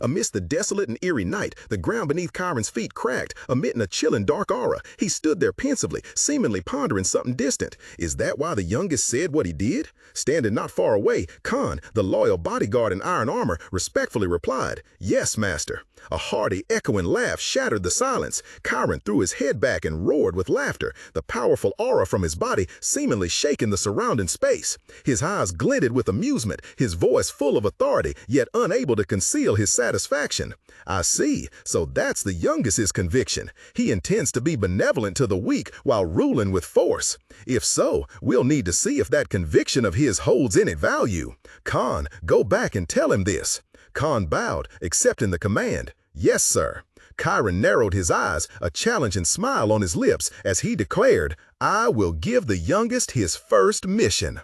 Amidst the desolate and eerie night, the ground beneath Chiron's feet cracked, emitting a chilling dark aura. He stood there pensively, seemingly pondering something distant. Is that why the youngest said what he did? Standing not far away, Khan, the loyal bodyguard in iron armor, respectfully replied, "Yes, master." A hearty, echoing laugh shattered the silence. Chiron threw his head back and roared with laughter, the powerful aura from his body seemingly shaking the surrounding space. His eyes glinted with amusement, his voice full of authority, yet unable to conceal his satisfaction. "I see, so that's the youngest's conviction. He intends to be benevolent to the weak while ruling with force. If so, we'll need to see if that conviction of his holds any value. Khan, go back and tell him this." Khan bowed, accepting the command. "Yes, sir." Chiron narrowed his eyes, a challenging smile on his lips, as he declared, "I will give the youngest his first mission."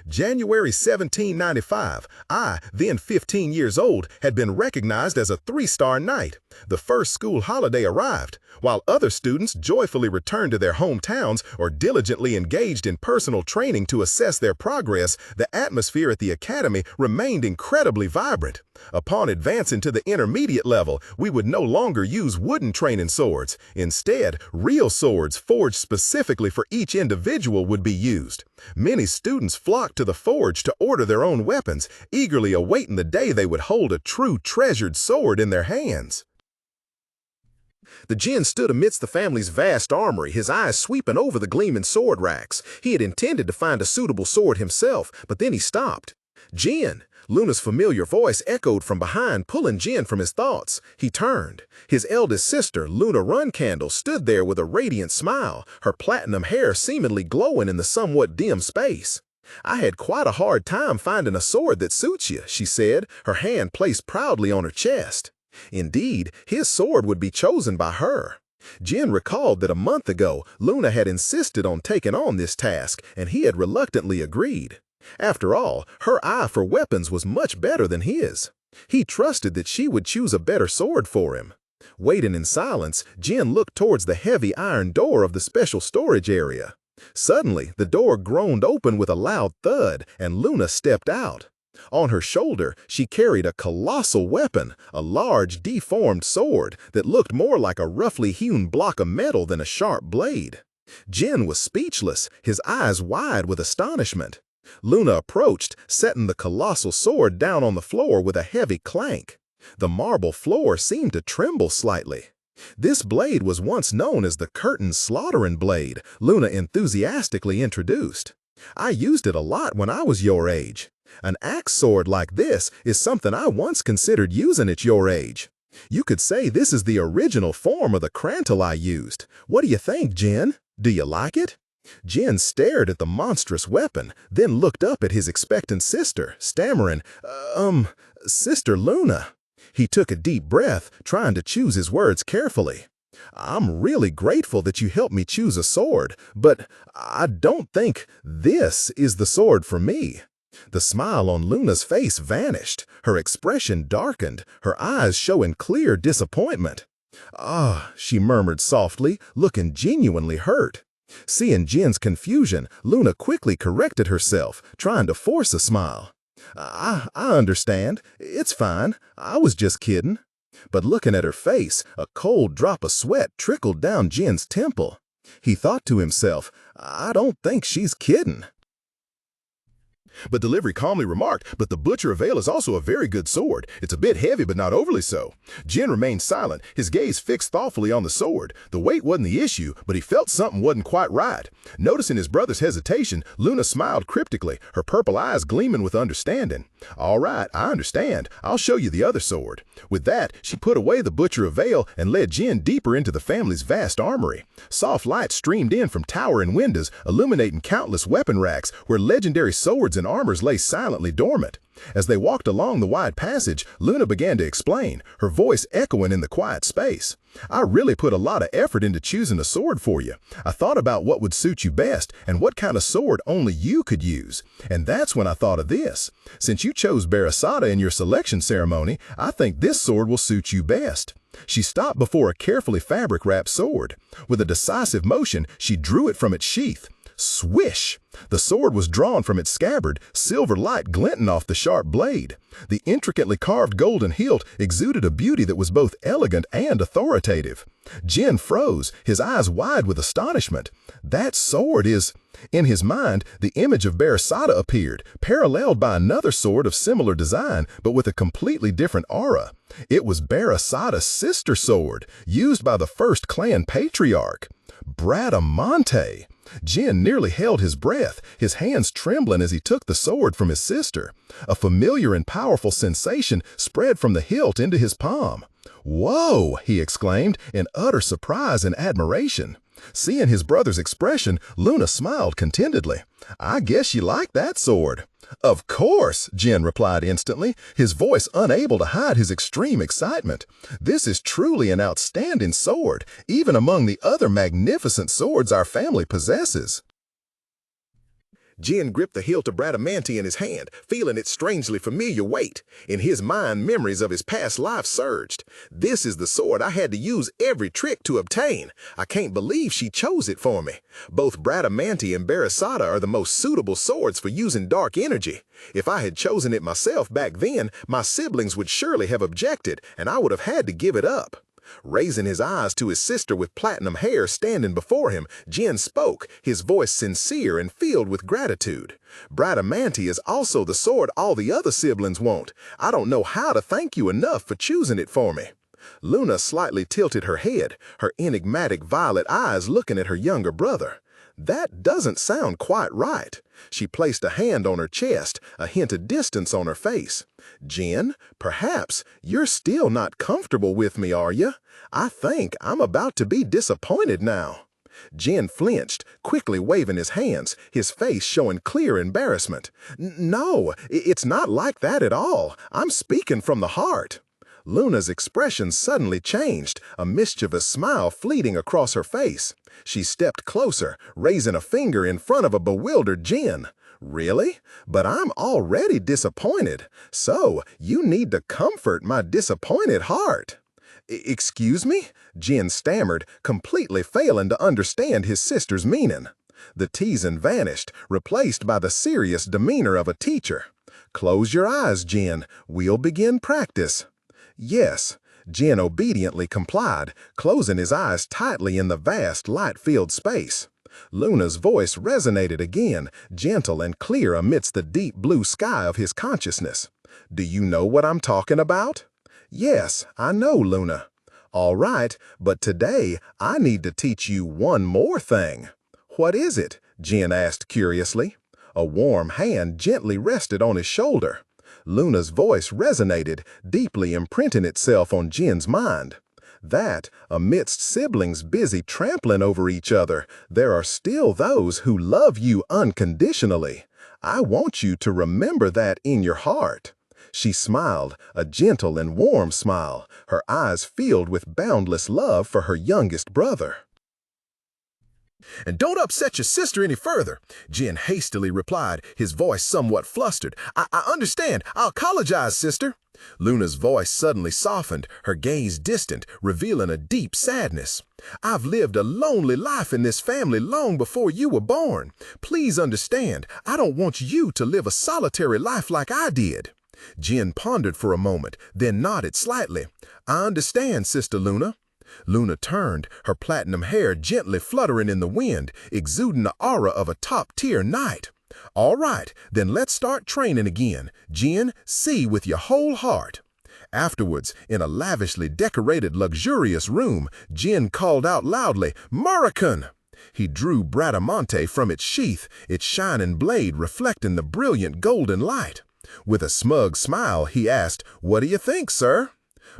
January 1795, I, then 15 years old, had been recognized as a 3-star knight. The first school holiday arrived. While other students joyfully returned to their hometowns or diligently engaged in personal training to assess their progress, the atmosphere at the academy remained incredibly vibrant. Upon advancing to the intermediate level, we would no longer use wooden training swords. Instead, real swords forged specifically for each individual would be used. Many students flocked to the forge to order their own weapons, eagerly awaiting the day they would hold a true treasured sword in their hands. The Jinn stood amidst the family's vast armory, his eyes sweeping over the gleaming sword racks. He had intended to find a suitable sword himself, but then he stopped. "Jinn!" Luna's familiar voice echoed from behind, pulling Jinn from his thoughts. He turned. His eldest sister, Luna Runcandle, stood there with a radiant smile, her platinum hair seemingly glowing in the somewhat dim space. "I had quite a hard time finding a sword that suits you," she said, her hand placed proudly on her chest. Indeed, his sword would be chosen by her. Jinn recalled that a month ago, Luna had insisted on taking on this task, and he had reluctantly agreed. After all, her eye for weapons was much better than his. He trusted that she would choose a better sword for him. Waiting in silence, Jinn looked towards the heavy iron door of the special storage area. Suddenly, the door groaned open with a loud thud, and Luna stepped out. On her shoulder, she carried a colossal weapon, a large, deformed sword that looked more like a roughly hewn block of metal than a sharp blade. Jinn was speechless, his eyes wide with astonishment. Luna approached, setting the colossal sword down on the floor with a heavy clank. The marble floor seemed to tremble slightly. "This blade was once known as the curtain slaughtering blade," Luna enthusiastically introduced. "I used it a lot when I was your age. An axe sword like this is something I once considered using at your age. You could say this is the original form of the crantle I used. What do you think, Jinn? Do you like it?" Jinn stared at the monstrous weapon, then looked up at his expectant sister, stammering, Sister Luna." He took a deep breath, trying to choose his words carefully. "I'm really grateful that you helped me choose a sword, but I don't think this is the sword for me." The smile on Luna's face vanished, her expression darkened, her eyes showing clear disappointment. "Ah," she murmured softly, looking genuinely hurt. Seeing Jinn's confusion, Luna quickly corrected herself, trying to force a smile. I understand. It's fine. I was just kidding." But looking at her face, a cold drop of sweat trickled down Jinn's temple. He thought to himself, "I don't think she's kidding." But Delivery calmly remarked, "But the Butcher of Vale is also a very good sword. It's a bit heavy, but not overly so." Jinn remained silent, his gaze fixed thoughtfully on the sword. The weight wasn't the issue, but he felt something wasn't quite right. Noticing his brother's hesitation, Luna smiled cryptically, her purple eyes gleaming with understanding. "All right, I understand. I'll show you the other sword." With that, she put away the Butcher of Vale and led Jinn deeper into the family's vast armory. Soft light streamed in from towering windows, illuminating countless weapon racks where legendary swords and armors lay silently dormant. As they walked along the wide passage, Luna began to explain, her voice echoing in the quiet space. "I really put a lot of effort into choosing a sword for you. I thought about what would suit you best and what kind of sword only you could use. And that's when I thought of this. Since you chose Barasada in your selection ceremony, I think this sword will suit you best." She stopped before a carefully fabric-wrapped sword. With a decisive motion, she drew it from its sheath. Swish! The sword was drawn from its scabbard, silver light glinting off the sharp blade. The intricately carved golden hilt exuded a beauty that was both elegant and authoritative. Jin froze, his eyes wide with astonishment. That sword is... In his mind, the image of Barasada appeared, paralleled by another sword of similar design, but with a completely different aura. It was Barasada's sister sword, used by the first clan patriarch, Bradamante. Jin nearly held his breath, his hands trembling as he took the sword from his sister. A familiar and powerful sensation spread from the hilt into his palm. "Whoa!" he exclaimed in utter surprise and admiration. Seeing his brother's expression, Luna smiled contentedly. "I guess you like that sword." "Of course," Jin replied instantly, his voice unable to hide his extreme excitement. "This is truly an outstanding sword, even among the other magnificent swords our family possesses." Jin gripped the hilt of Bradamante in his hand, feeling its strangely familiar weight. In his mind, memories of his past life surged. "This is the sword I had to use every trick to obtain. I can't believe she chose it for me. Both Bradamante and Barasada are the most suitable swords for using dark energy. If I had chosen it myself back then, my siblings would surely have objected, and I would have had to give it up." Raising his eyes to his sister with platinum hair standing before him, Jin spoke, his voice sincere and filled with gratitude. "Bradamante is also the sword all the other siblings want. I don't know how to thank you enough for choosing it for me." Luna slightly tilted her head, her enigmatic violet eyes looking at her younger brother. "That doesn't sound quite right." She placed a hand on her chest, a hint of distance on her face. "Jin, perhaps you're still not comfortable with me, are you? I think I'm about to be disappointed now." Jin flinched, quickly waving his hands, his face showing clear embarrassment. "No, it's not like that at all. I'm speaking from the heart." Luna's expression suddenly changed, a mischievous smile fleeting across her face. She stepped closer, raising a finger in front of a bewildered Jin. "Really? But I'm already disappointed. So you need to comfort my disappointed heart." "Excuse me?" Jin stammered, completely failing to understand his sister's meaning. The teasing vanished, replaced by the serious demeanor of a teacher. "Close your eyes, Jin. We'll begin practice." "Yes." Jin obediently complied, closing his eyes tightly in the vast, light-filled space. Luna's voice resonated again, gentle and clear amidst the deep blue sky of his consciousness. "Do you know what I'm talking about?" "Yes, I know, Luna." "All right, but today I need to teach you one more thing." "What is it?" Jin asked curiously. A warm hand gently rested on his shoulder. Luna's voice resonated, deeply imprinting itself on Jin's mind. That, amidst siblings busy trampling over each other, there are still those who love you unconditionally. I want you to remember that in your heart." She smiled, a gentle and warm smile, her eyes filled with boundless love for her youngest brother. "And don't upset your sister any further," Jin hastily replied, his voice somewhat flustered. I understand. I'll apologize, sister." Luna's voice suddenly softened, her gaze distant, revealing a deep sadness. "I've lived a lonely life in this family long before you were born. Please understand, I don't want you to live a solitary life like I did." Jin pondered for a moment, then nodded slightly. "I understand, Sister Luna." Luna turned, her platinum hair gently fluttering in the wind, exuding the aura of a top-tier knight. "All right, then let's start training again. Jin, see with your whole heart." Afterwards, in a lavishly decorated, luxurious room, Jin called out loudly, "Murakan!" He drew Bradamante from its sheath, its shining blade reflecting the brilliant golden light. With a smug smile, he asked, "What do you think, sir?"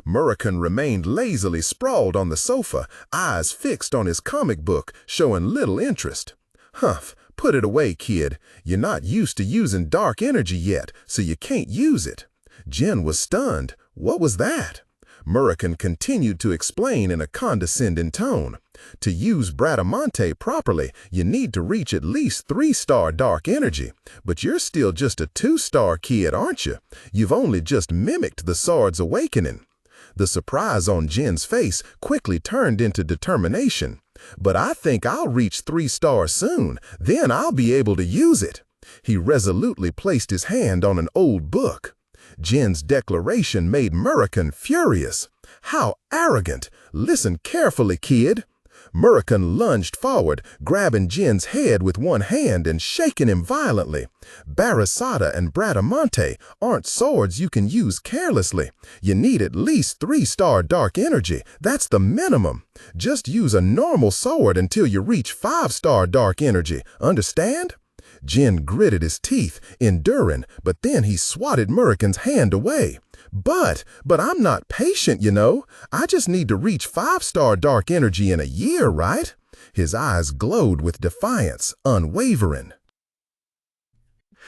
Murakan remained lazily sprawled on the sofa, eyes fixed on his comic book, showing little interest. "Humph, put it away, kid. You're not used to using dark energy yet, so you can't use it." Jin was stunned. What was that? Murakan continued to explain in a condescending tone. "To use Bradamante properly, you need to reach at least 3-star dark energy. But you're still just a 2-star kid, aren't you? You've only just mimicked the sword's awakening." The surprise on Jin's face quickly turned into determination. But I think I'll reach 3 stars soon, then I'll be able to use it. He resolutely placed his hand on an old book. Jin's declaration made Murakan furious. How arrogant! Listen carefully, kid. Murakan lunged forward, grabbing Jin's head with one hand and shaking him violently. Barasada and Bradamante aren't swords you can use carelessly. You need at least 3-star dark energy. That's the minimum. Just use a normal sword until you reach 5-star dark energy. Understand? Jin gritted his teeth, enduring, but then he swatted Murakan's hand away. But I'm not patient, you know. I just need to reach 5-star dark energy in a year, right? His eyes glowed with defiance, unwavering.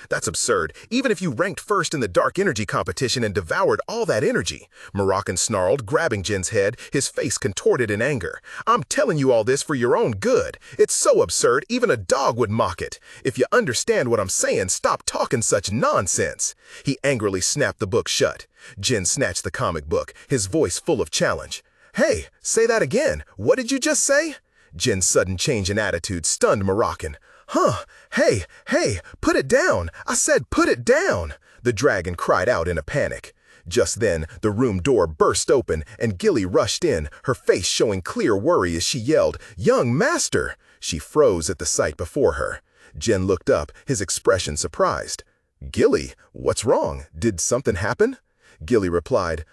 That's absurd, even if you ranked first in the dark energy competition and devoured all that energy. Murakan snarled, grabbing Jin's head, his face contorted in anger. I'm telling you all this for your own good. It's so absurd, even a dog would mock it. If you understand what I'm saying, stop talking such nonsense. He angrily snapped the book shut. Jin snatched the comic book, his voice full of challenge. Hey, say that again. What did you just say? Jin's sudden change in attitude stunned Murakan. Huh, hey, put it down. I said put it down. The dragon cried out in a panic. Just then, the room door burst open and Gilly rushed in, her face showing clear worry as she yelled, Young master! She froze at the sight before her. Jin looked up, his expression surprised. Gilly, what's wrong? Did something happen? Gilly replied,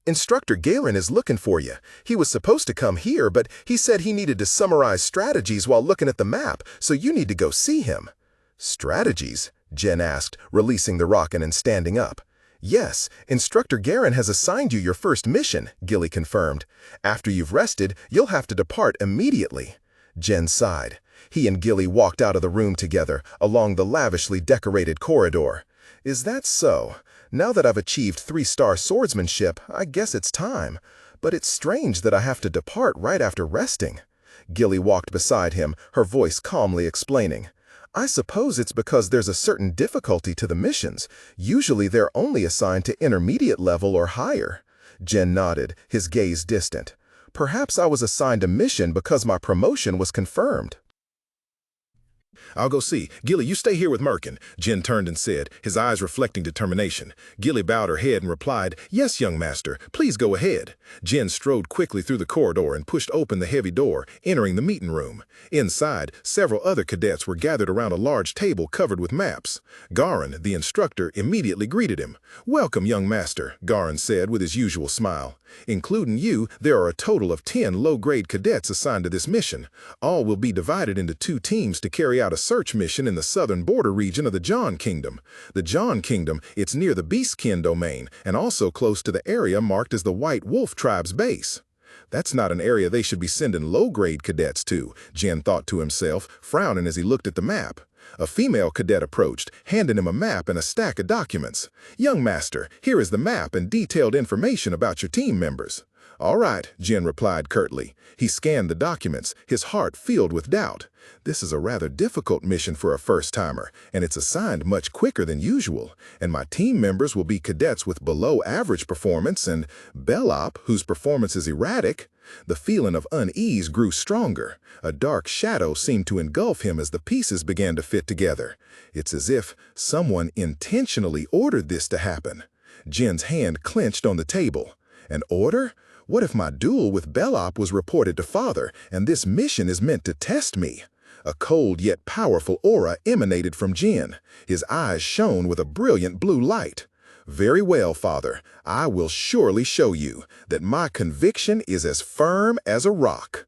Instructor Garon is looking for you. He was supposed to come here, but he said he needed to summarize strategies while looking at the map, so you need to go see him. Strategies? Jen asked, releasing the rocket and standing up. Yes, Instructor Garon has assigned you your first mission, Gilly confirmed. After you've rested, you'll have to depart immediately. Jen sighed. He and Gilly walked out of the room together, along the lavishly decorated corridor. Is that so? Now that I've achieved 3-star swordsmanship, I guess it's time. But it's strange that I have to depart right after resting. Gilly walked beside him, her voice calmly explaining. I suppose it's because there's a certain difficulty to the missions. Usually they're only assigned to intermediate level or higher. Jen nodded, his gaze distant. Perhaps I was assigned a mission because my promotion was confirmed. I'll go see. Gilly, you stay here with Murakan, Jin turned and said, his eyes reflecting determination. Gilly bowed her head and replied, Yes, young master, please go ahead. Jin strode quickly through the corridor and pushed open the heavy door, entering the meeting room. Inside, several other cadets were gathered around a large table covered with maps. Garon, the instructor, immediately greeted him. Welcome, young master, Garon said with his usual smile. Including you, there are a total of 10 low-grade cadets assigned to this mission. All will be divided into 2 teams to carry out a search mission in the southern border region of the John Kingdom. The John Kingdom, it's near the Beastkin domain, and also close to the area marked as the White Wolf Tribe's base. That's not an area they should be sending low-grade cadets to, Jin thought to himself, frowning as he looked at the map. A female cadet approached, handing him a map and a stack of documents. Young master, here is the map and detailed information about your team members. All right, Jin replied curtly. He scanned the documents, his heart filled with doubt. This is a rather difficult mission for a first-timer, and it's assigned much quicker than usual. And my team members will be cadets with below-average performance and Bellop, whose performance is erratic. The feeling of unease grew stronger. A dark shadow seemed to engulf him as the pieces began to fit together. It's as if someone intentionally ordered this to happen. Jin's hand clenched on the table. An order? What if my duel with Bellop was reported to Father, and this mission is meant to test me? A cold yet powerful aura emanated from Jin. His eyes shone with a brilliant blue light. Very well, Father. I will surely show you that my conviction is as firm as a rock.